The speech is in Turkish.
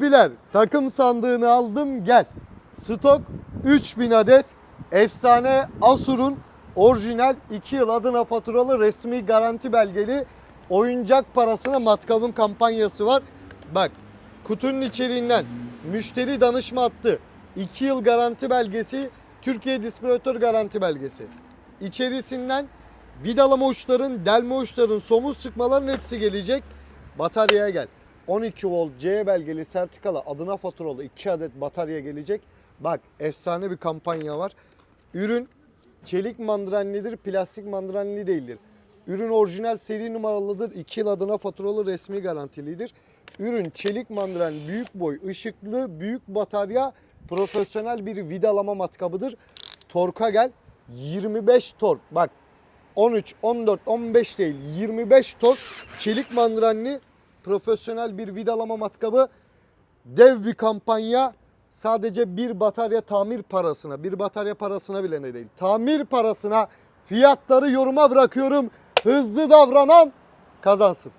Biler takım sandığını aldım gel. Stok 3000 adet efsane Asur'un orijinal 2 yıl adına faturalı resmi garanti belgeli oyuncak parasına matkabın kampanyası var. Bak kutunun içeriğinden müşteri danışma hattı 2 yıl garanti belgesi, Türkiye distribütör garanti belgesi. İçerisinden vidalama uçların, delme uçların, somun sıkmaların hepsi gelecek. Bataryaya gel. 12 volt C belgeli sertifikalı adına faturalı 2 adet batarya gelecek. Bak efsane bir kampanya var. Ürün çelik mandranlidir, plastik mandranli değildir. Ürün orijinal seri numaralıdır. 2 yıl adına faturalı resmi garantilidir. Ürün çelik mandran, büyük boy, ışıklı, büyük batarya, profesyonel bir vidalama matkabıdır. Torka gel. 25 tork. Bak 13, 14, 15 değil 25 tork çelik mandranli profesyonel bir vidalama matkabı. Dev bir kampanya. Sadece bir batarya tamir parasına, bir batarya parasına bile ne değil. Tamir parasına fiyatları yoruma bırakıyorum. Hızlı davranan kazansın.